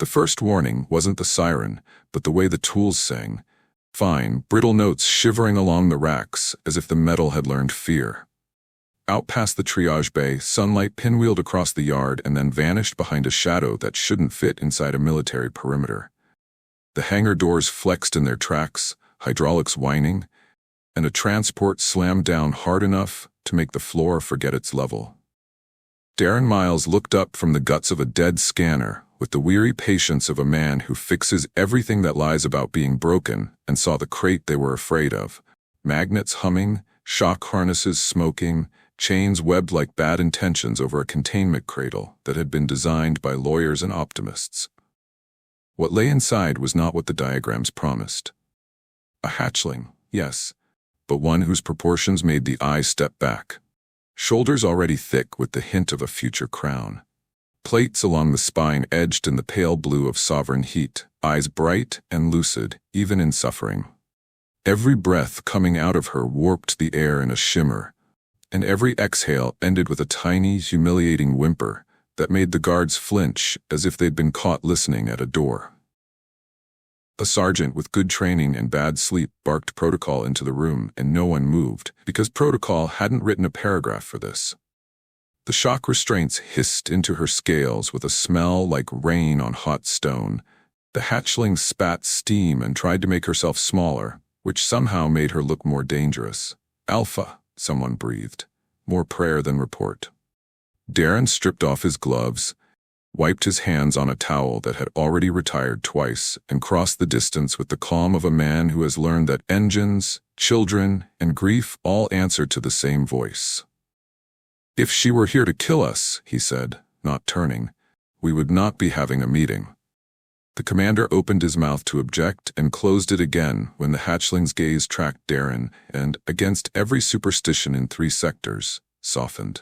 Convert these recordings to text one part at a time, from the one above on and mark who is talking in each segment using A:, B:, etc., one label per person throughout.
A: The first warning wasn't the siren, but the way the tools sang. Fine, brittle notes shivering along the racks, as if the metal had learned fear. Out past the triage bay, sunlight pinwheeled across the yard and then vanished behind a shadow that shouldn't fit inside a military perimeter. The hangar doors flexed in their tracks, hydraulics whining, and a transport slammed down hard enough to make the floor forget its level. Darren Miles looked up from the guts of a dead scanner with the weary patience of a man who fixes everything that lies about being broken, and saw the crate they were afraid of. Magnets humming, shock harnesses smoking, chains webbed like bad intentions over a containment cradle that had been designed by lawyers and optimists. What lay inside was not what the diagrams promised. A hatchling, yes, but one whose proportions made the eye step back. Shoulders already thick with the hint of a future crown. Plates along the spine edged in the pale blue of sovereign heat, eyes bright and lucid, even in suffering. Every breath coming out of her warped the air in a shimmer, and every exhale ended with a tiny, humiliating whimper that made the guards flinch as if they'd been caught listening at a door. A sergeant with good training and bad sleep barked protocol into the room, and no one moved, because protocol hadn't written a paragraph for this. The shock restraints hissed into her scales with a smell like rain on hot stone. The hatchling spat steam and tried to make herself smaller, which somehow made her look more dangerous. "Alpha," someone breathed. More prayer than report. Darren stripped off his gloves, wiped his hands on a towel that had already retired twice, and crossed the distance with the calm of a man who has learned that engines, children, and grief all answer to the same voice. "If she were here to kill us," he said, not turning, "we would not be having a meeting." The commander opened his mouth to object and closed it again when the hatchling's gaze tracked Darren and, against every superstition in 3 sectors, softened.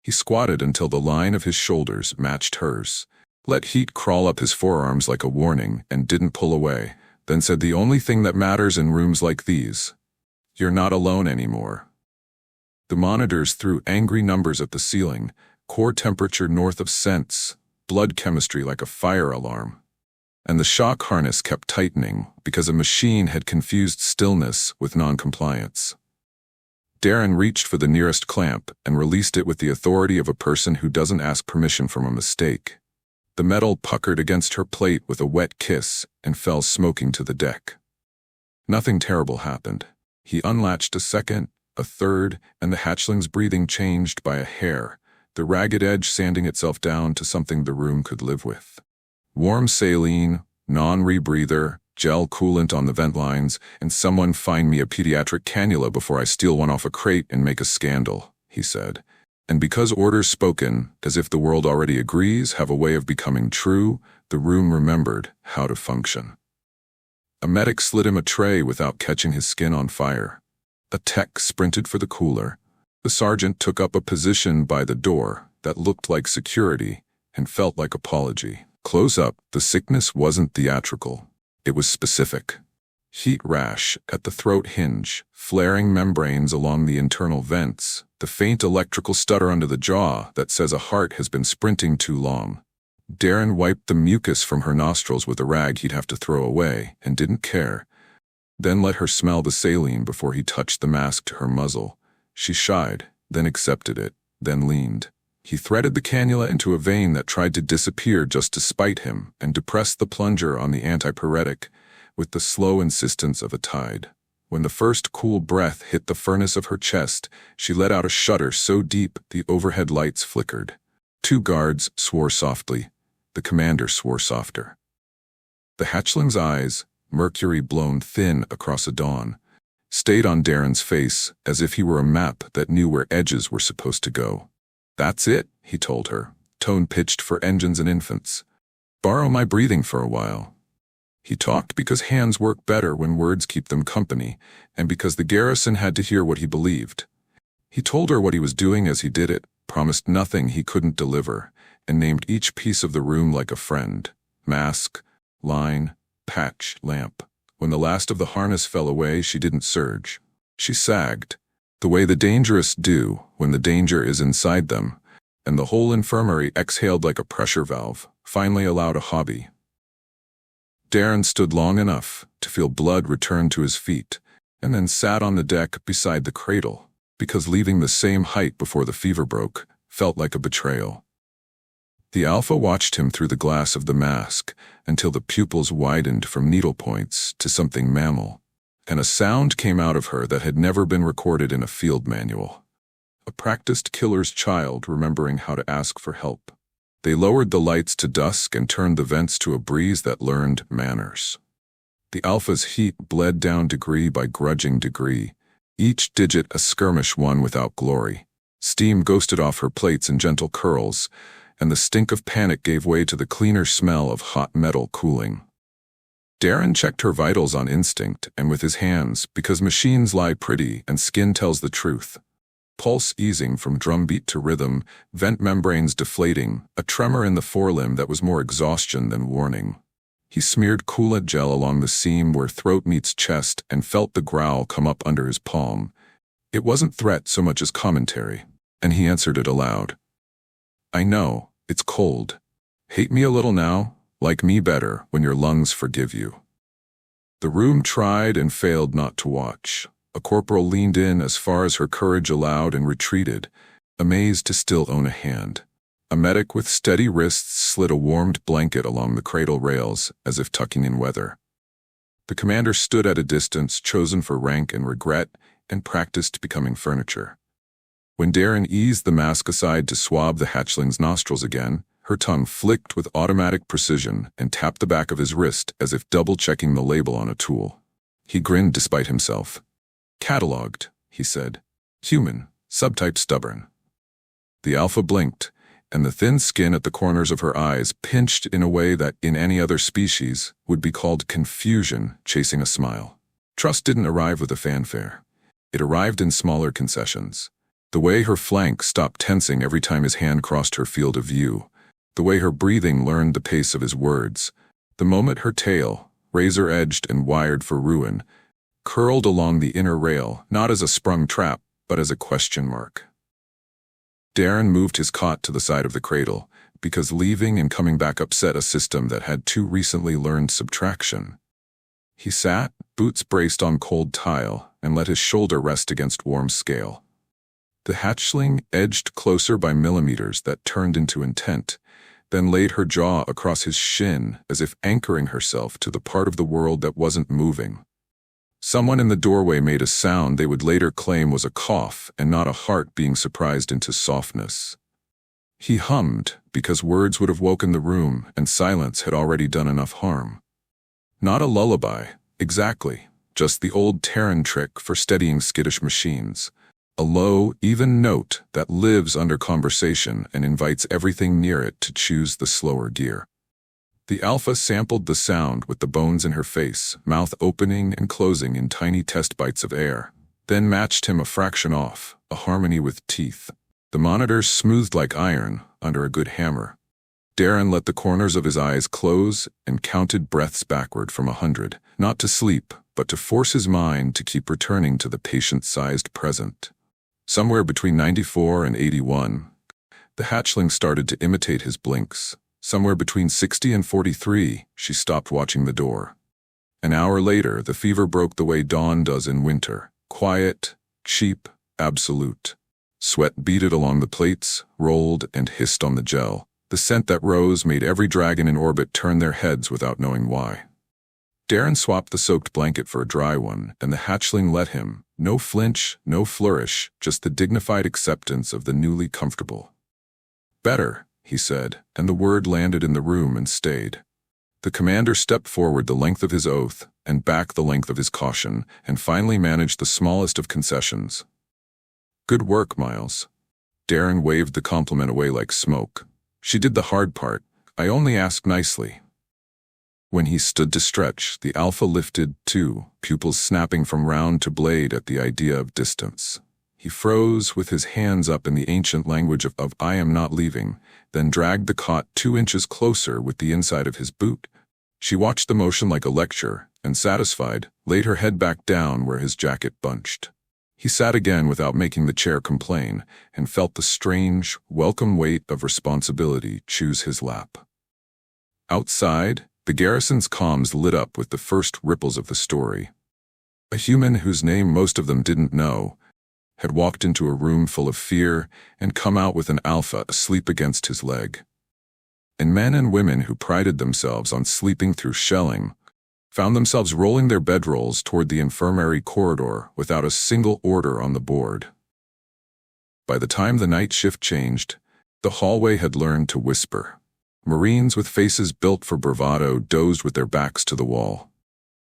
A: He squatted until the line of his shoulders matched hers, let heat crawl up his forearms like a warning, and didn't pull away, then said the only thing that matters in rooms like these: "You're not alone anymore." The monitors threw angry numbers at the ceiling, core temperature north of cents, blood chemistry like a fire alarm. And the shock harness kept tightening because a machine had confused stillness with noncompliance. Darren reached for the nearest clamp and released it with the authority of a person who doesn't ask permission from a mistake. The metal puckered against her plate with a wet kiss and fell smoking to the deck. Nothing terrible happened. He unlatched a second, a third, and the hatchling's breathing changed by a hair, the ragged edge sanding itself down to something the room could live with. Warm saline, non-rebreather, gel coolant on the vent lines, and "Someone find me a pediatric cannula before I steal one off a crate and make a scandal," he said. And because orders spoken, as if the world already agrees, have a way of becoming true, the room remembered how to function. A medic slid him a tray without catching his skin on fire. A tech sprinted for the cooler. The sergeant took up a position by the door that looked like security and felt like apology. Close up, the sickness wasn't theatrical. It was specific. Heat rash at the throat hinge, flaring membranes along the internal vents, the faint electrical stutter under the jaw that says a heart has been sprinting too long. Darren wiped the mucus from her nostrils with a rag he'd have to throw away, and didn't care. Then let her smell the saline before he touched the mask to her muzzle. She shied, then accepted it, then leaned. He threaded the cannula into a vein that tried to disappear just to spite him, and depressed the plunger on the antipyretic with the slow insistence of a tide. When the first cool breath hit the furnace of her chest, she let out a shudder so deep the overhead lights flickered. 2 guards swore softly. The commander swore softer. The hatchling's eyes, mercury blown thin across a dawn, stayed on Darren's face as if he were a map that knew where edges were supposed to go. "That's it," he told her, tone pitched for engines and infants. "Borrow my breathing for a while." He talked because hands work better when words keep them company, and because the Garrison had to hear what he believed. He told her what he was doing as he did it, promised nothing he couldn't deliver, and named each piece of the room like a friend: mask, line, patch, lamp. When the last of the harness fell away, she didn't surge. She sagged, the way the dangerous do when the danger is inside them, and the whole infirmary exhaled like a pressure valve, finally allowed a hobby. Darren stood long enough to feel blood return to his feet, and then sat on the deck beside the cradle, because leaving the same height before the fever broke felt like a betrayal. The Alpha watched him through the glass of the mask until the pupils widened from needlepoints to something mammal, and a sound came out of her that had never been recorded in a field manual. A practiced killer's child remembering how to ask for help. They lowered the lights to dusk and turned the vents to a breeze that learned manners. The Alpha's heat bled down degree by grudging degree, each digit a skirmish won without glory. Steam ghosted off her plates in gentle curls, and the stink of panic gave way to the cleaner smell of hot metal cooling. Darren checked her vitals on instinct and with his hands, because machines lie pretty and skin tells the truth. Pulse easing from drumbeat to rhythm, vent membranes deflating, a tremor in the forelimb that was more exhaustion than warning. He smeared coolant gel along the seam where throat meets chest and felt the growl come up under his palm. It wasn't threat so much as commentary, and he answered it aloud. I know, it's cold. Hate me a little now, like me better when your lungs forgive you. The room tried and failed not to watch. A corporal leaned in as far as her courage allowed and retreated, amazed to still own a hand. A medic with steady wrists slid a warmed blanket along the cradle rails as if tucking in weather. The commander stood at a distance, chosen for rank and regret, and practiced becoming furniture. When Darren eased the mask aside to swab the hatchling's nostrils again, her tongue flicked with automatic precision and tapped the back of his wrist as if double-checking the label on a tool. He grinned despite himself. Cataloged, he said. Human, subtype stubborn. The Alpha blinked, and the thin skin at the corners of her eyes pinched in a way that, in any other species, would be called confusion chasing a smile. Trust didn't arrive with a fanfare. It arrived in smaller concessions. The way her flank stopped tensing every time his hand crossed her field of view. The way her breathing learned the pace of his words. The moment her tail, razor-edged and wired for ruin, curled along the inner rail, not as a sprung trap, but as a question mark. Darren moved his cot to the side of the cradle, because leaving and coming back upset a system that had too recently learned subtraction. He sat, boots braced on cold tile, and let his shoulder rest against warm scale. The hatchling edged closer by millimeters that turned into intent, then laid her jaw across his shin as if anchoring herself to the part of the world that wasn't moving. Someone in the doorway made a sound they would later claim was a cough and not a heart being surprised into softness. He hummed, because words would have woken the room and silence had already done enough harm. Not a lullaby, exactly, just the old Terran trick for steadying skittish machines. A low, even note that lives under conversation and invites everything near it to choose the slower gear. The Alpha sampled the sound with the bones in her face, mouth opening and closing in tiny test bites of air, then matched him a fraction off, a harmony with teeth. The monitors smoothed like iron under a good hammer. Darren let the corners of his eyes close and counted breaths backward from 100, not to sleep, but to force his mind to keep returning to the patient-sized present. Somewhere between 94 and 81, the hatchling started to imitate his blinks. Somewhere between 60 and 43, she stopped watching the door. An hour later, the fever broke the way dawn does in winter. Quiet, cheap, absolute. Sweat beaded along the plates, rolled and hissed on the gel. The scent that rose made every dragon in orbit turn their heads without knowing why. Darren swapped the soaked blanket for a dry one, and the hatchling let him. No flinch, no flourish, just the dignified acceptance of the newly comfortable. Better, he said, and the word landed in the room and stayed. The commander stepped forward the length of his oath, and back the length of his caution, and finally managed the smallest of concessions. Good work, Miles. Darren waved the compliment away like smoke. She did the hard part. I only asked nicely. When he stood to stretch, the Alpha lifted, too, pupils snapping from round to blade at the idea of distance. He froze with his hands up in the ancient language of I am not leaving, then dragged the cot 2 inches closer with the inside of his boot. She watched the motion like a lecture, and satisfied, laid her head back down where his jacket bunched. He sat again without making the chair complain, and felt the strange, welcome weight of responsibility choose his lap. Outside, The Garrison's comms lit up with the first ripples of the story. A human whose name most of them didn't know had walked into a room full of fear and come out with an alpha asleep against his leg. And men and women who prided themselves on sleeping through shelling found themselves rolling their bedrolls toward the infirmary corridor without a single order on the board. By the time the night shift changed, the hallway had learned to whisper. Marines with faces built for bravado dozed with their backs to the wall.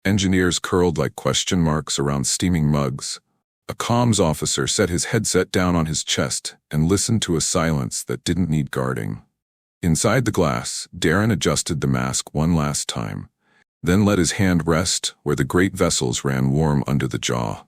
A: Engineers curled like question marks around steaming mugs. A comms officer set his headset down on his chest and listened to a silence that didn't need guarding. Inside the glass, Darren adjusted the mask one last time, then let his hand rest where the great vessels ran warm under the jaw.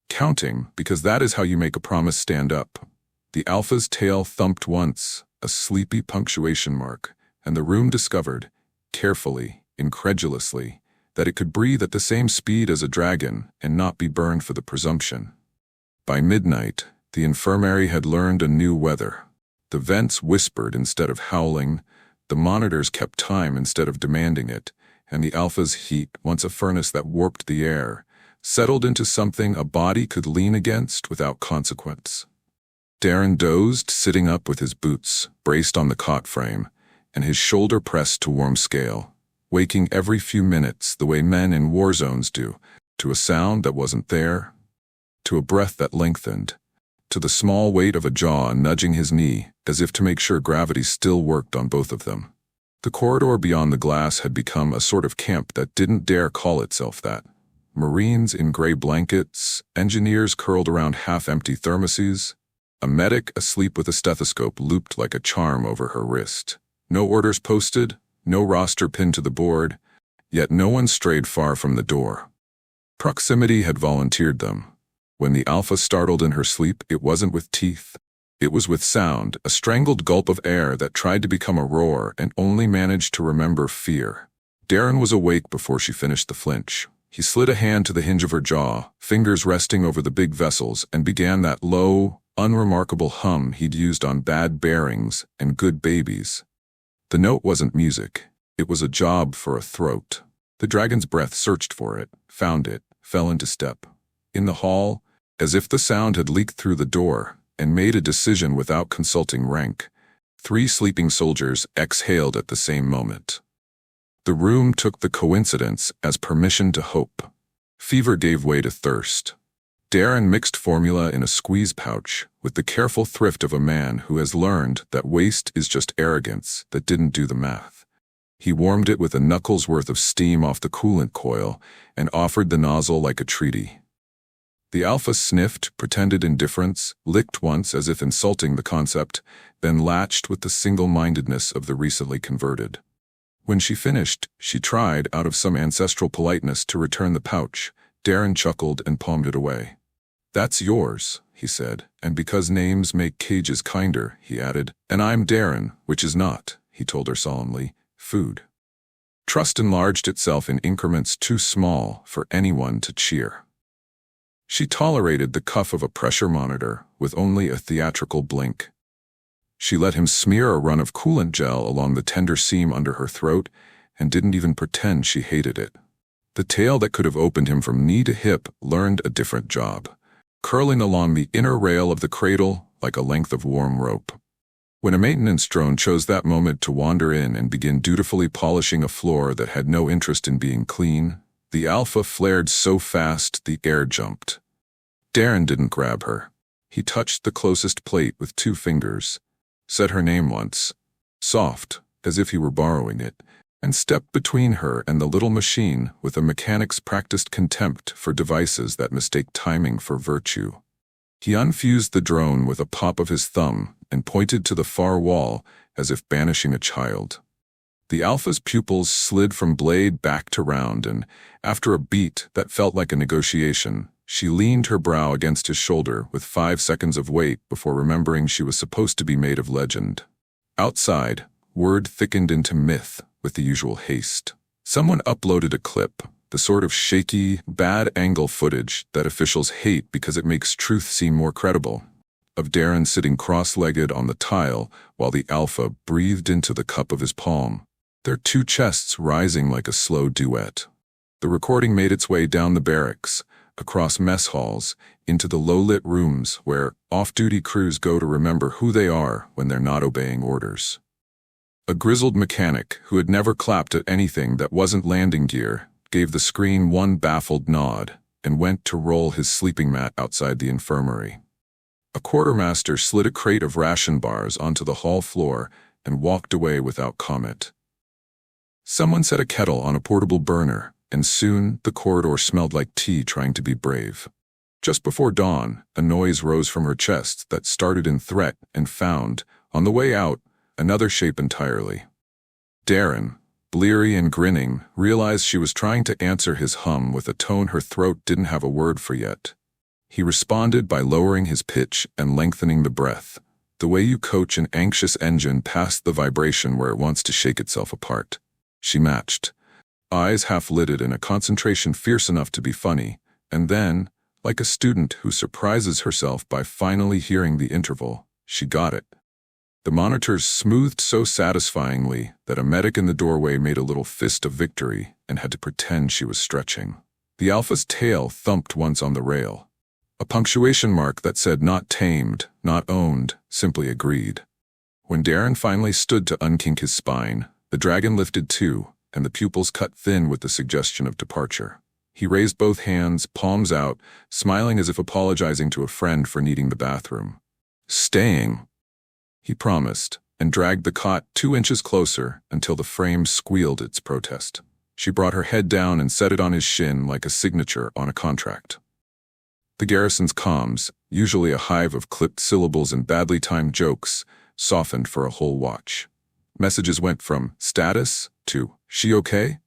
A: Counting, because that is how you make a promise stand up. The Alpha's tail thumped once, a sleepy punctuation mark, and the room discovered, carefully, incredulously, that it could breathe at the same speed as a dragon and not be burned for the presumption. By midnight, the infirmary had learned a new weather. The vents whispered instead of howling, the monitors kept time instead of demanding it, and the Alpha's heat, once a furnace that warped the air, settled into something a body could lean against without consequence. Darren dozed, sitting up with his boots braced on the cot frame, and his shoulder pressed to warm scale, waking every few minutes the way men in war zones do, to a sound that wasn't there, to a breath that lengthened, to the small weight of a jaw nudging his knee as if to make sure gravity still worked on both of them. The corridor beyond the glass had become a sort of camp that didn't dare call itself that. Marines in gray blankets, engineers curled around half-empty thermoses, a medic asleep with a stethoscope looped like a charm over her wrist. No orders posted, no roster pinned to the board, yet no one strayed far from the door. Proximity had volunteered them. When the Alpha startled in her sleep, it wasn't with teeth. It was with sound, a strangled gulp of air that tried to become a roar and only managed to remember fear. Darren was awake before she finished the flinch. He slid a hand to the hinge of her jaw, fingers resting over the big vessels, and began that low, unremarkable hum he'd used on bad bearings and good babies. The note wasn't music. It was a job for a throat. The dragon's breath searched for it, found it, fell into step. In the hall, as if the sound had leaked through the door and made a decision without consulting rank, 3 sleeping soldiers exhaled at the same moment. The room took the coincidence as permission to hope. Fever gave way to thirst. Darren mixed formula in a squeeze pouch with the careful thrift of a man who has learned that waste is just arrogance that didn't do the math. He warmed it with a knuckle's worth of steam off the coolant coil and offered the nozzle like a treaty. The Alpha sniffed, pretended indifference, licked once as if insulting the concept, then latched with the single-mindedness of the recently converted. When she finished, she tried, out of some ancestral politeness, to return the pouch. Darren chuckled and palmed it away. "That's yours," he said, "and because names make cages kinder," he added. "And I'm Darren, which is not," he told her solemnly, "food." Trust enlarged itself in increments too small for anyone to cheer. She tolerated the cuff of a pressure monitor with only a theatrical blink. She let him smear a run of coolant gel along the tender seam under her throat and didn't even pretend she hated it. The tail that could have opened him from knee to hip learned a different job, curling along the inner rail of the cradle like a length of warm rope. When a maintenance drone chose that moment to wander in and begin dutifully polishing a floor that had no interest in being clean, the Alpha flared so fast the air jumped. Darren didn't grab her. He touched the closest plate with 2 fingers, said her name once, soft, as if he were borrowing it, and stepped between her and the little machine with a mechanic's practiced contempt for devices that mistake timing for virtue. He unfused the drone with a pop of his thumb and pointed to the far wall as if banishing a child. The Alpha's pupils slid from blade back to round, and after a beat that felt like a negotiation, she leaned her brow against his shoulder with 5 seconds of wait before remembering she was supposed to be made of legend. Outside, word thickened into myth with the usual haste. Someone uploaded a clip, the sort of shaky, bad-angle footage that officials hate because it makes truth seem more credible, of Darren sitting cross-legged on the tile while the Alpha breathed into the cup of his palm. their two chests rising like a slow duet. The recording made its way down the barracks, across mess halls, into the low-lit rooms where off-duty crews go to remember who they are when they're not obeying orders. A grizzled mechanic who had never clapped at anything that wasn't landing gear gave the screen one baffled nod and went to roll his sleeping mat outside the infirmary. A quartermaster slid a crate of ration bars onto the hall floor and walked away without comment. Someone set a kettle on a portable burner, and soon the corridor smelled like tea trying to be brave. Just before dawn, a noise rose from her chest that started in threat and found, on the way out, another shape entirely. Darren, bleary and grinning, realized she was trying to answer his hum with a tone her throat didn't have a word for yet. He responded by lowering his pitch and lengthening the breath, the way you coach an anxious engine past the vibration where it wants to shake itself apart. She matched, eyes half-lidded in a concentration fierce enough to be funny, and then, like a student who surprises herself by finally hearing the interval, she got it. The monitors smoothed so satisfyingly that a medic in the doorway made a little fist of victory and had to pretend she was stretching. The Alpha's tail thumped once on the rail. A punctuation mark that said not tamed, not owned, simply agreed. When Darren finally stood to unkink his spine, the dragon lifted too, and the pupils cut thin with the suggestion of departure. He raised both hands, palms out, smiling as if apologizing to a friend for needing the bathroom. "Staying," he promised, and dragged the cot 2 inches closer until the frame squealed its protest. She brought her head down and set it on his shin like a signature on a contract. The Garrison's comms, usually a hive of clipped syllables and badly timed jokes, softened for a whole watch. Messages went from "status" to "she okay?"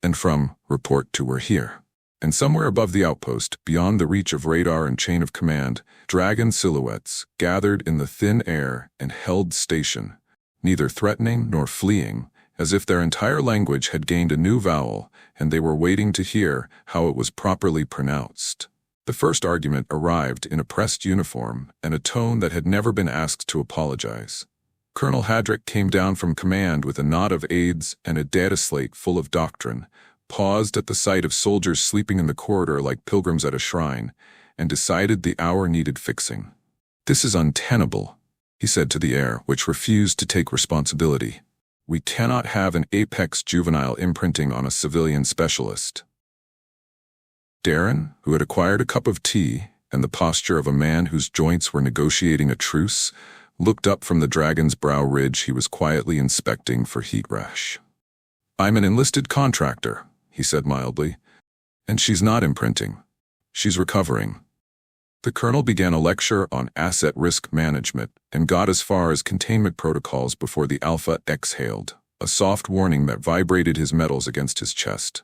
A: and from "report" to "we're here." And somewhere above the outpost, beyond the reach of radar and chain of command, dragon silhouettes gathered in the thin air and held station, neither threatening nor fleeing, as if their entire language had gained a new vowel and they were waiting to hear how it was properly pronounced. The first argument arrived in a pressed uniform and a tone that had never been asked to apologize. Colonel Hadrick came down from command with a knot of aides and a data slate full of doctrine, paused at the sight of soldiers sleeping in the corridor like pilgrims at a shrine, and decided the hour needed fixing. "This is untenable," he said to the air, which refused to take responsibility. "We cannot have an apex juvenile imprinting on a civilian specialist." Darren, who had acquired a cup of tea and the posture of a man whose joints were negotiating a truce, looked up from the dragon's brow ridge he was quietly inspecting for heat rash. "I'm an enlisted contractor," he said mildly, "and she's not imprinting. She's recovering." The colonel began a lecture on asset risk management and got as far as containment protocols before the Alpha exhaled, a soft warning that vibrated his metals against his chest.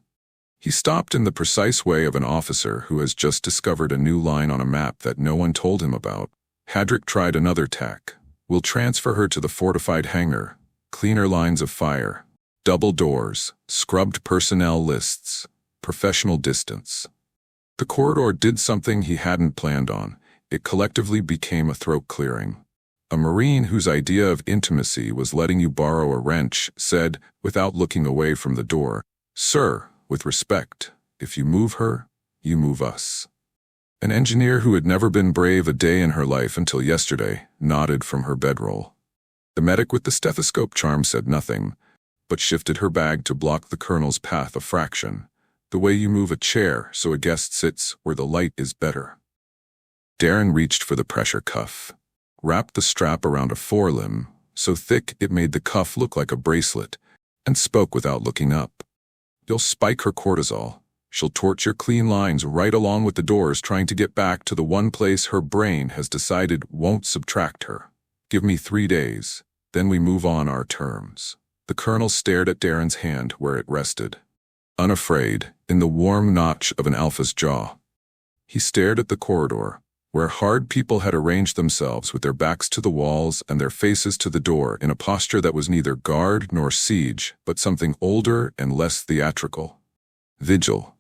A: He stopped in the precise way of an officer who has just discovered a new line on a map that no one told him about. Hadrick tried another tack. "We'll transfer her to the fortified hangar. Cleaner lines of fire. Double doors, scrubbed personnel lists, professional distance." The corridor did something he hadn't planned on. It collectively became a throat clearing. A Marine whose idea of intimacy was letting you borrow a wrench said, without looking away from the door, "Sir, with respect, if you move her, you move us." An engineer who had never been brave a day in her life until yesterday nodded from her bedroll. The medic with the stethoscope charm said nothing, but shifted her bag to block the colonel's path a fraction, the way you move a chair so a guest sits where the light is better. Darren reached for the pressure cuff, wrapped the strap around a forelimb, so thick it made the cuff look like a bracelet, and spoke without looking up. "You'll spike her cortisol. She'll torch your clean lines right along with the doors trying to get back to the one place her brain has decided won't subtract her. Give me 3 days, then we move on our terms." The colonel stared at Darren's hand where it rested, unafraid, in the warm notch of an Alpha's jaw. He stared at the corridor, where hard people had arranged themselves with their backs to the walls and their faces to the door in a posture that was neither guard nor siege, but something older and less theatrical. Vigil.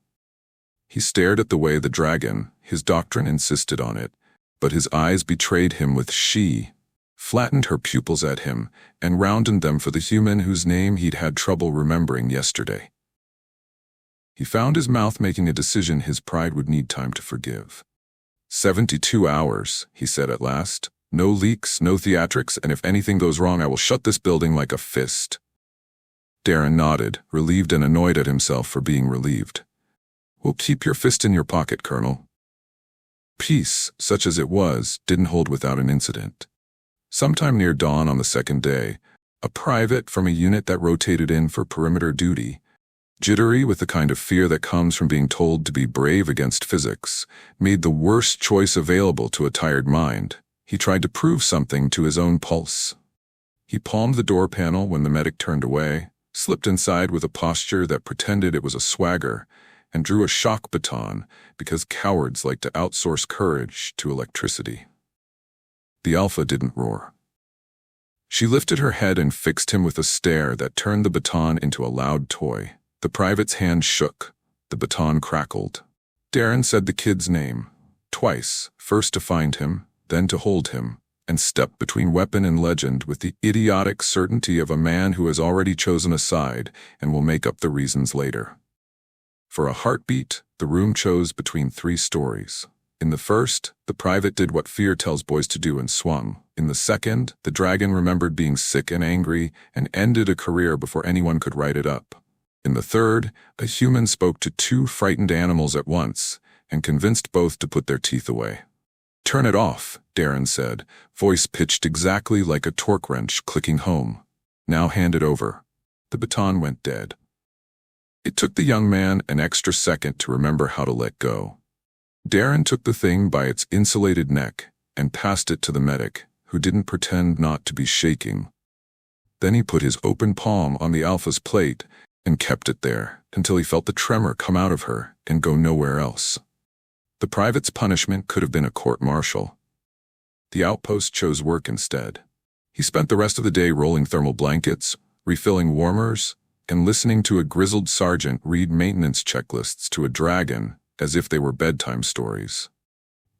A: He stared at the way the dragon, his doctrine insisted on it, but his eyes betrayed him with she. flattened her pupils at him, and rounded them for the human whose name he'd had trouble remembering yesterday. He found his mouth making a decision his pride would need time to forgive. 72 hours, he said at last. No leaks, no theatrics, and if anything goes wrong I will shut this building like a fist. Darren nodded, relieved and annoyed at himself for being relieved. Well, keep your fist in your pocket, Colonel. Peace, such as it was, didn't hold without an incident. Sometime near dawn on the second day, a private from a unit that rotated in for perimeter duty, jittery with the kind of fear that comes from being told to be brave against physics, made the worst choice available to a tired mind. He tried to prove something to his own pulse. He palmed the door panel when the medic turned away, slipped inside with a posture that pretended it was a swagger, and drew a shock baton because cowards like to outsource courage to electricity. The Alpha didn't roar. She lifted her head and fixed him with a stare that turned the baton into a loud toy. The private's hand shook. The baton crackled. Darren said the kid's name, twice, first to find him, then to hold him, and stepped between weapon and legend with the idiotic certainty of a man who has already chosen a side and will make up the reasons later. For a heartbeat, the room chose between 3 stories. In the first, the private did what fear tells boys to do and swung. In the second, the dragon remembered being sick and angry and ended a career before anyone could write it up. In the third, a human spoke to 2 frightened animals at once and convinced both to put their teeth away. Turn it off, Darren said, voice pitched exactly like a torque wrench clicking home. Now hand it over. The baton went dead. It took the young man an extra second to remember how to let go. Darren took the thing by its insulated neck and passed it to the medic, who didn't pretend not to be shaking. Then he put his open palm on the Alpha's plate and kept it there until he felt the tremor come out of her and go nowhere else. The private's punishment could have been a court-martial. The outpost chose work instead. He spent the rest of the day rolling thermal blankets, refilling warmers, and listening to a grizzled sergeant read maintenance checklists to a dragon as if they were bedtime stories.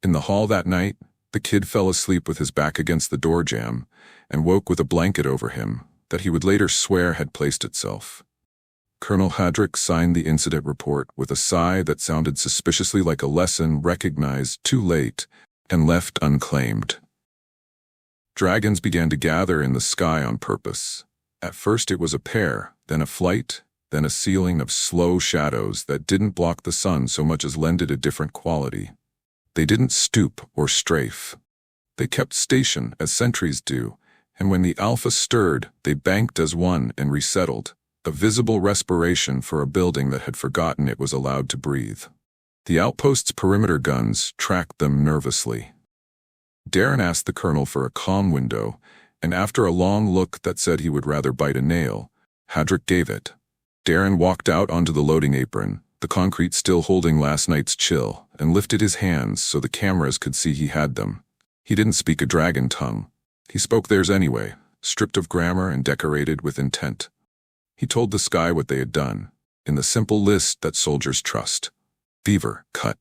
A: In the hall that night, the kid fell asleep with his back against the door jamb and woke with a blanket over him that he would later swear had placed itself. Colonel Hadrick signed the incident report with a sigh that sounded suspiciously like a lesson recognized too late and left unclaimed. Dragons began to gather in the sky on purpose. At first it was a pair, then a flight, then a ceiling of slow shadows that didn't block the sun so much as lend it a different quality. They didn't stoop or strafe. They kept station as sentries do, and when the Alpha stirred, they banked as one and resettled, a visible respiration for a building that had forgotten it was allowed to breathe. The outpost's perimeter guns tracked them nervously. Darren asked the colonel for a calm window, and after a long look that said he would rather bite a nail, Hadrick gave it. Darren walked out onto the loading apron, the concrete still holding last night's chill, and lifted his hands so the cameras could see he had them. He didn't speak a dragon tongue. He spoke theirs anyway, stripped of grammar and decorated with intent. He told the sky what they had done, in the simple list that soldiers trust. Fever, cut.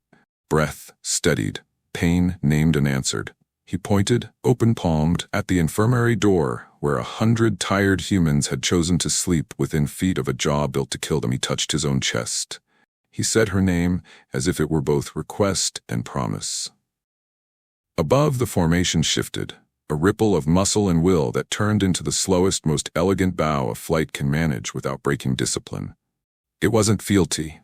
A: Breath, steadied. Pain, named and answered. He pointed, open-palmed, at the infirmary door, where 100 tired humans had chosen to sleep within feet of a jaw built to kill them. He touched his own chest. He said her name as if it were both request and promise. Above, the formation shifted, a ripple of muscle and will that turned into the slowest, most elegant bow a flight can manage without breaking discipline. It wasn't fealty.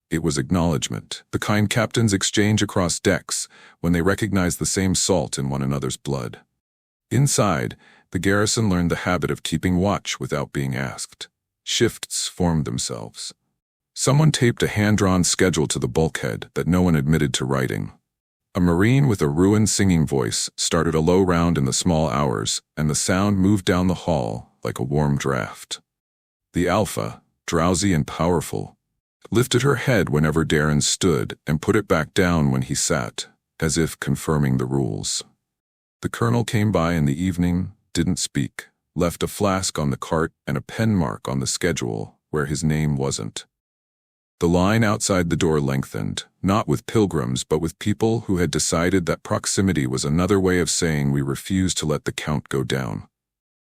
A: It was acknowledgement, the kind captains exchange across decks when they recognize the same salt in one another's blood. Inside, the garrison learned the habit of keeping watch without being asked. Shifts formed themselves. Someone taped a hand-drawn schedule to the bulkhead that no one admitted to writing. A Marine with a ruined singing voice started a low round in the small hours, and the sound moved down the hall like a warm draft. The Alpha, drowsy and powerful, lifted her head whenever Darren stood and put it back down when he sat, as if confirming the rules. The colonel came by in the evening, didn't speak, left a flask on the cart and a pen mark on the schedule where his name wasn't. The line outside the door lengthened, not with pilgrims but with people who had decided that proximity was another way of saying we refuse to let the count go down.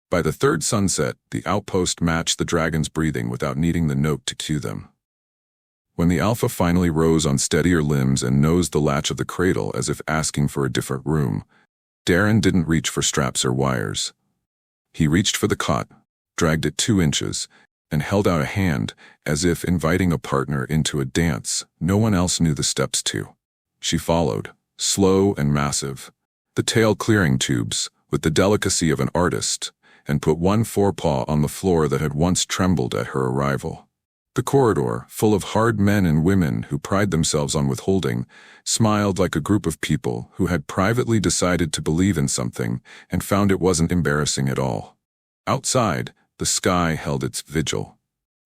A: By the third sunset, the outpost matched the dragon's breathing without needing the note to cue them. When the Alpha finally rose on steadier limbs and nosed the latch of the cradle as if asking for a different room, Darren didn't reach for straps or wires. He reached for the cot, dragged it 2 inches, and held out a hand as if inviting a partner into a dance no one else knew the steps to. She followed, slow and massive, the tail clearing tubes with the delicacy of an artist, and put one forepaw on the floor that had once trembled at her arrival. The corridor, full of hard men and women who pride themselves on withholding, smiled like a group of people who had privately decided to believe in something and found it wasn't embarrassing at all. Outside, the sky held its vigil.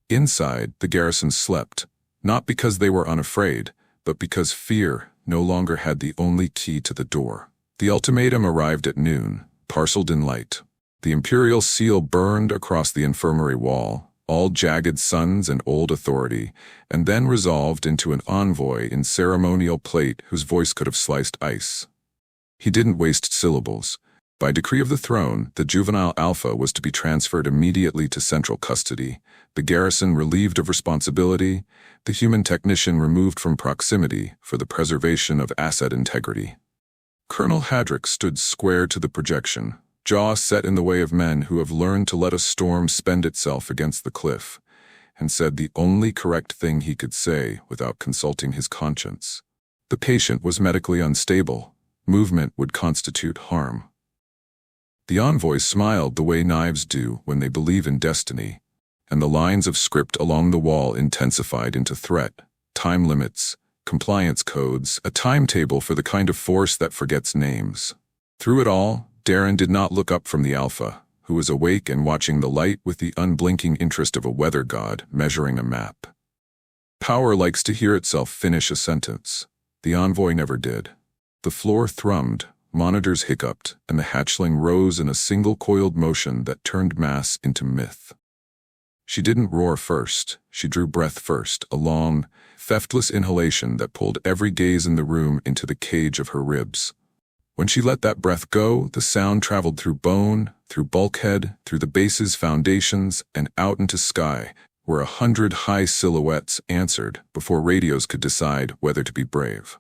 A: Inside, the Garrison slept, not because they were unafraid, but because fear no longer had the only key to the door. The ultimatum arrived at noon, parceled in light. The imperial seal burned across the infirmary wall, all jagged suns and old authority, and then resolved into an envoy in ceremonial plate whose voice could have sliced ice. He didn't waste syllables. By decree of the throne, the juvenile Alpha was to be transferred immediately to central custody, the Garrison relieved of responsibility, the human technician removed from proximity for the preservation of asset integrity. Colonel Hadrick stood square to the projection, jaw set in the way of men who have learned to let a storm spend itself against the cliff, and said the only correct thing he could say without consulting his conscience. The patient was medically unstable. Movement would constitute harm. The envoy smiled the way knives do when they believe in destiny, and the lines of script along the wall intensified into threat, time limits, compliance codes, a timetable for the kind of force that forgets names. Through it all, Darren did not look up from the Alpha, who was awake and watching the light with the unblinking interest of a weather god measuring a map. Power likes to hear itself finish a sentence. The envoy never did. The floor thrummed, monitors hiccuped, and the hatchling rose in a single coiled motion that turned mass into myth. She didn't roar first. She drew breath first, a long, theftless inhalation that pulled every gaze in the room into the cage of her ribs. When she let that breath go, the sound traveled through bone, through bulkhead, through the base's foundations, and out into sky, where 100 high silhouettes answered before radios could decide whether to be brave.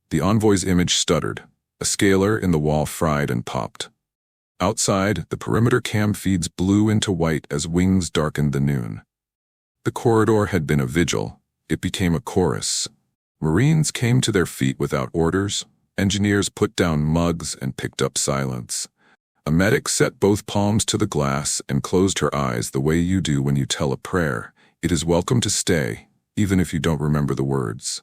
A: The envoy's image stuttered. A scaler in the wall fried and popped. Outside, the perimeter cam feeds blew into white as wings darkened the noon. The corridor had been a vigil. It became a chorus. Marines came to their feet without orders. Engineers put down mugs and picked up silence. A medic set both palms to the glass and closed her eyes the way you do when you tell a prayer. It is welcome to stay, even if you don't remember the words.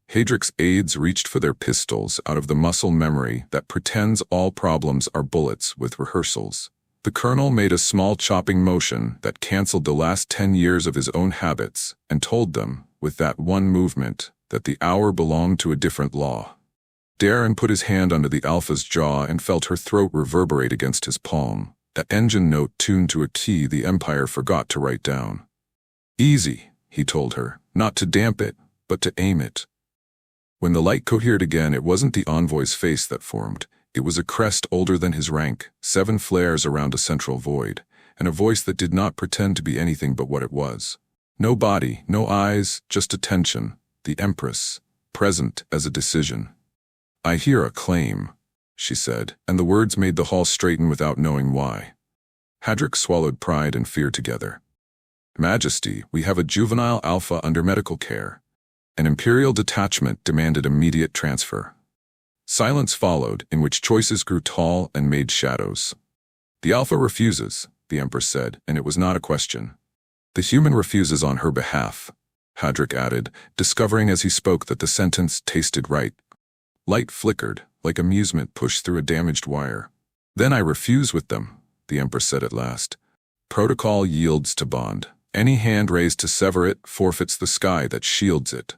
A: Hadrick's aides reached for their pistols out of the muscle memory that pretends all problems are bullets with rehearsals. The colonel made a small chopping motion that canceled the last 10 years of his own habits and told them, with that one movement, that the hour belonged to a different law. Darren put his hand under the Alpha's jaw and felt her throat reverberate against his palm, that engine note tuned to a key the Empire forgot to write down. Easy, he told her, not to damp it, but to aim it. When the light cohered again, it wasn't the envoy's face that formed. It was a crest older than his rank, 7 flares around a central void, and a voice that did not pretend to be anything but what it was. No body, no eyes, just attention, the Empress, present as a decision. I hear a claim, she said, and the words made the hall straighten without knowing why. Hadrick swallowed pride and fear together. Majesty, we have a juvenile Alpha under medical care. An imperial detachment demanded immediate transfer. Silence followed, in which choices grew tall and made shadows. The Alpha refuses, the Empress said, and it was not a question. The human refuses on her behalf, Hadrick added, discovering as he spoke that the sentence tasted right. Light flickered, like amusement pushed through a damaged wire. Then I refuse with them, the Empress said at last. Protocol yields to bond. Any hand raised to sever it forfeits the sky that shields it.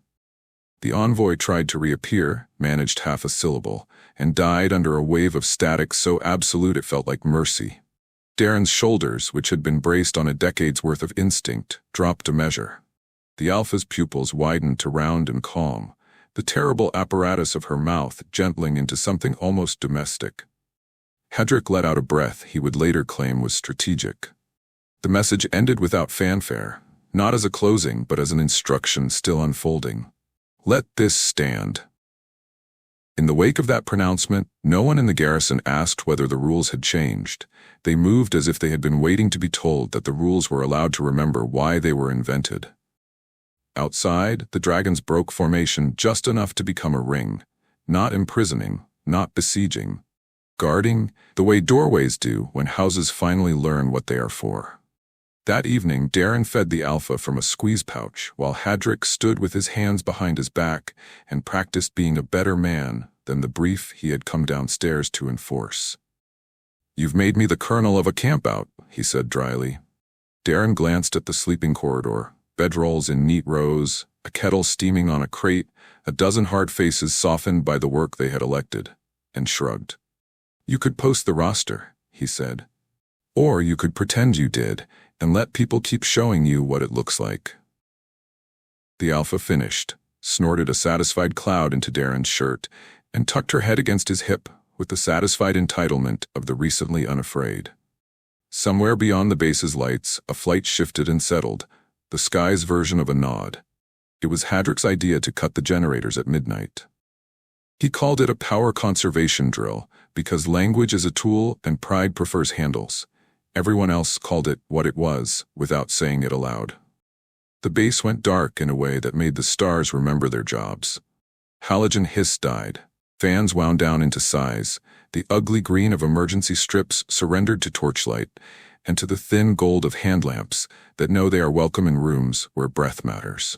A: The envoy tried to reappear, managed half a syllable, and died under a wave of static so absolute it felt like mercy. Darren's shoulders, which had been braced on a decade's worth of instinct, dropped a measure. The Alpha's pupils widened to round and calm, the terrible apparatus of her mouth gentling into something almost domestic. Hedrick let out a breath he would later claim was strategic. The message ended without fanfare, not as a closing but as an instruction still unfolding. Let this stand. In the wake of that pronouncement, no one in the garrison asked whether the rules had changed. They moved as if they had been waiting to be told that the rules were allowed to remember why they were invented. Outside, the dragons broke formation just enough to become a ring, not imprisoning, not besieging, guarding, the way doorways do when houses finally learn what they are for. That evening, Darren fed the alpha from a squeeze pouch, while Hedrick stood with his hands behind his back and practiced being a better man than the brief he had come downstairs to enforce. "You've made me the colonel of a campout," he said dryly. Darren glanced at the sleeping corridor, bedrolls in neat rows, a kettle steaming on a crate, a dozen hard faces softened by the work they had elected, and shrugged. "You could post the roster," he said. "Or you could pretend you did, and let people keep showing you what it looks like." The alpha finished, snorted a satisfied cloud into Darren's shirt, and tucked her head against his hip with the satisfied entitlement of the recently unafraid. Somewhere beyond the base's lights, a flight shifted and settled, the sky's version of a nod. It was Hedrick's idea to cut the generators at midnight. He called it a power conservation drill because language is a tool and pride prefers handles. Everyone else called it what it was, without saying it aloud. The base went dark in a way that made the stars remember their jobs. Halogen hiss died. Fans wound down into size. The ugly green of emergency strips surrendered to torchlight, and to the thin gold of hand lamps that know they are welcome in rooms where breath matters.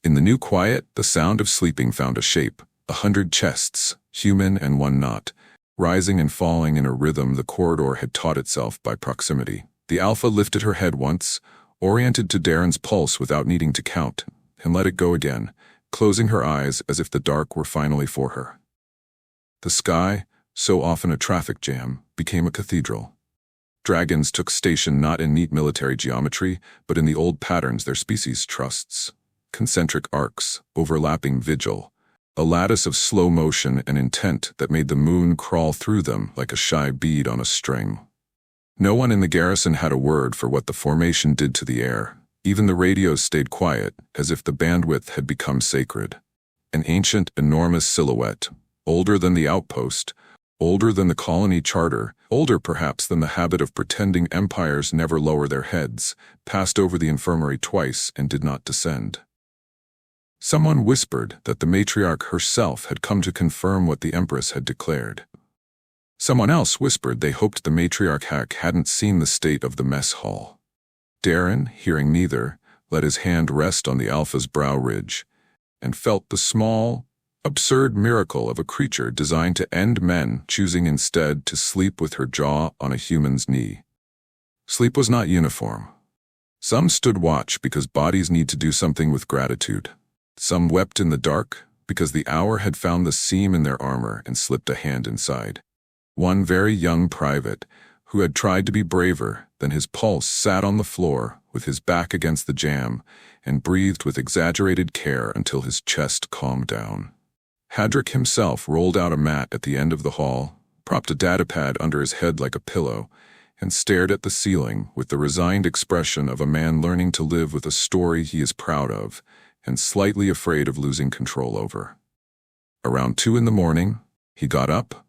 A: In the new quiet, the sound of sleeping found a shape, 100 chests, human and one not, rising and falling in a rhythm the corridor had taught itself by proximity. The alpha lifted her head once, oriented to Darren's pulse without needing to count, and let it go again, closing her eyes as if the dark were finally for her. The sky, so often a traffic jam, became a cathedral. Dragons took station not in neat military geometry, but in the old patterns their species trusts. Concentric arcs, overlapping vigil, a lattice of slow motion and intent that made the moon crawl through them like a shy bead on a string. No one in the garrison had a word for what the formation did to the air. Even the radios stayed quiet, as if the bandwidth had become sacred. An ancient, enormous silhouette, older than the outpost, older than the colony charter, older perhaps than the habit of pretending empires never lower their heads, passed over the infirmary twice and did not descend. Someone whispered that the matriarch herself had come to confirm what the Empress had declared. Someone else whispered they hoped the matriarch hadn't seen the state of the mess hall. Darren, hearing neither, let his hand rest on the alpha's brow ridge, and felt the small, absurd miracle of a creature designed to end men choosing instead to sleep with her jaw on a human's knee. Sleep was not uniform. Some stood watch because bodies need to do something with gratitude. Some wept in the dark because the hour had found the seam in their armor and slipped a hand inside. One very young private, who had tried to be braver than his pulse, sat on the floor with his back against the jamb and breathed with exaggerated care until his chest calmed down. Hedrick himself rolled out a mat at the end of the hall, propped a datapad under his head like a pillow, and stared at the ceiling with the resigned expression of a man learning to live with a story he is proud of and slightly afraid of losing control over. Around 2 a.m, he got up,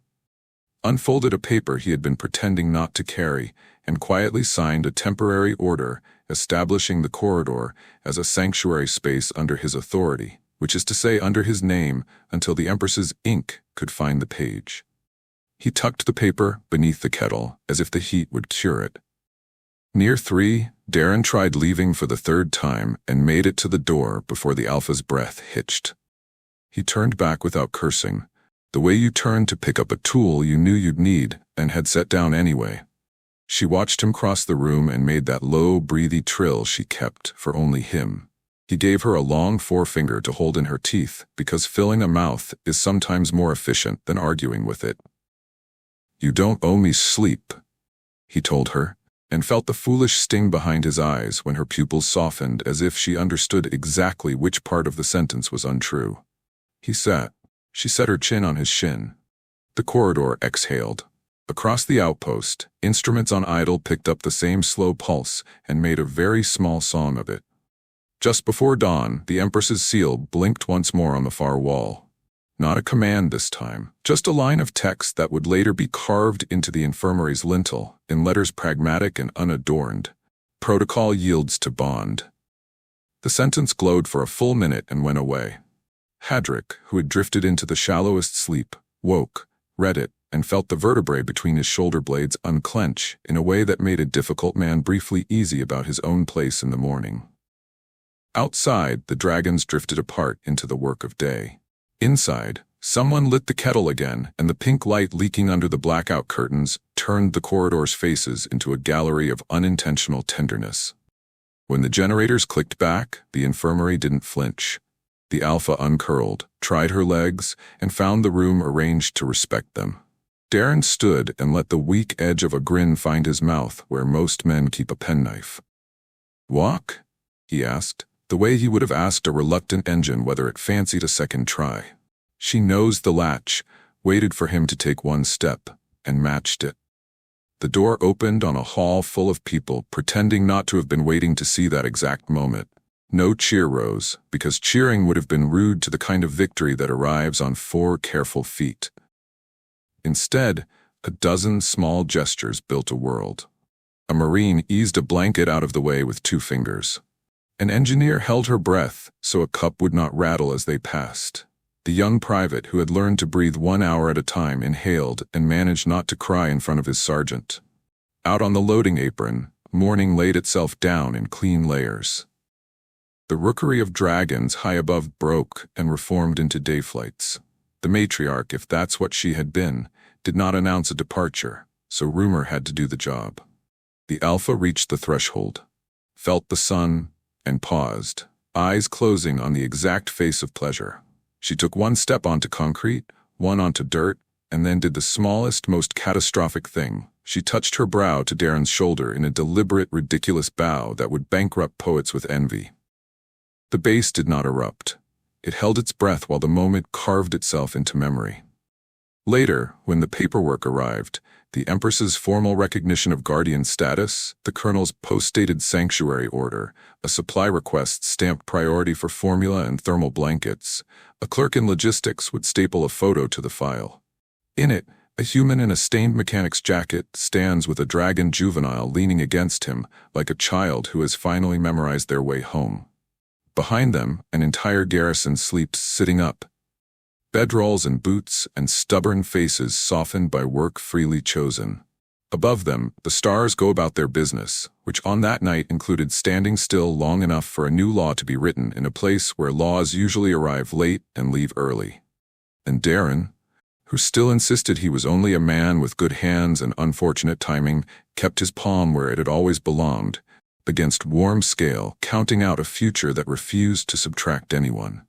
A: unfolded a paper he had been pretending not to carry, and quietly signed a temporary order establishing the corridor as a sanctuary space under his authority, which is to say under his name until the Empress's ink could find the page. He tucked the paper beneath the kettle as if the heat would cure it. Near 3, Darren tried leaving for the 3rd time and made it to the door before the alpha's breath hitched. He turned back without cursing, the way you turned to pick up a tool you knew you'd need and had set down anyway. She watched him cross the room and made that low, breathy trill she kept for only him. He gave her a long forefinger to hold in her teeth because filling a mouth is sometimes more efficient than arguing with it. "You don't owe me sleep," he told her, and felt the foolish sting behind his eyes when her pupils softened as if she understood exactly which part of the sentence was untrue. He sat. She set her chin on his shin. The corridor exhaled. Across the outpost, instruments on idle picked up the same slow pulse and made a very small song of it. Just before dawn, the Empress's seal blinked once more on the far wall. Not a command this time, just a line of text that would later be carved into the infirmary's lintel, in letters pragmatic and unadorned. Protocol yields to bond. The sentence glowed for a full minute and went away. Hadrick, who had drifted into the shallowest sleep, woke, read it, and felt the vertebrae between his shoulder blades unclench in a way that made a difficult man briefly easy about his own place in the morning. Outside, the dragons drifted apart into the work of day. Inside, someone lit the kettle again, and the pink light leaking under the blackout curtains turned the corridor's faces into a gallery of unintentional tenderness. When the generators clicked back, the infirmary didn't flinch. The Alpha uncurled, tried her legs, and found the room arranged to respect them. Darren stood and let the weak edge of a grin find his mouth where most men keep a penknife. "Walk?" he asked, the way he would have asked a reluctant engine whether it fancied a second try. She nosed the latch, waited for him to take one step, and matched it. The door opened on a hall full of people pretending not to have been waiting to see that exact moment. No cheer rose, because cheering would have been rude to the kind of victory that arrives on 4 careful feet. Instead, a dozen small gestures built a world. A Marine eased a blanket out of the way with 2 fingers. An engineer held her breath so a cup would not rattle as they passed. The young private who had learned to breathe 1 hour at a time inhaled and managed not to cry in front of his sergeant. Out on the loading apron, morning laid itself down in clean layers. The rookery of dragons high above broke and reformed into day flights. The matriarch, if that's what she had been, did not announce a departure, so rumor had to do the job. The Alpha reached the threshold, felt the sun, and paused, eyes closing on the exact face of pleasure. She took 1 step onto concrete, 1 onto dirt, and then did the smallest, most catastrophic thing. She touched her brow to Darren's shoulder in a deliberate, ridiculous bow that would bankrupt poets with envy. The base did not erupt. It held its breath while the moment carved itself into memory. Later, when the paperwork arrived, the Empress's formal recognition of Guardian status, the Colonel's post-dated sanctuary order, a supply request stamped priority for formula and thermal blankets, a clerk in logistics would staple a photo to the file. In it, a human in a stained mechanic's jacket stands with a dragon juvenile leaning against him like a child who has finally memorized their way home. Behind them, an entire garrison sleeps sitting up. Bedrolls and boots and stubborn faces softened by work freely chosen. Above them, the stars go about their business, which on that night included standing still long enough for a new law to be written in a place where laws usually arrive late and leave early. And Darren, who still insisted he was only a man with good hands and unfortunate timing, kept his palm where it had always belonged, against warm scale, counting out a future that refused to subtract anyone.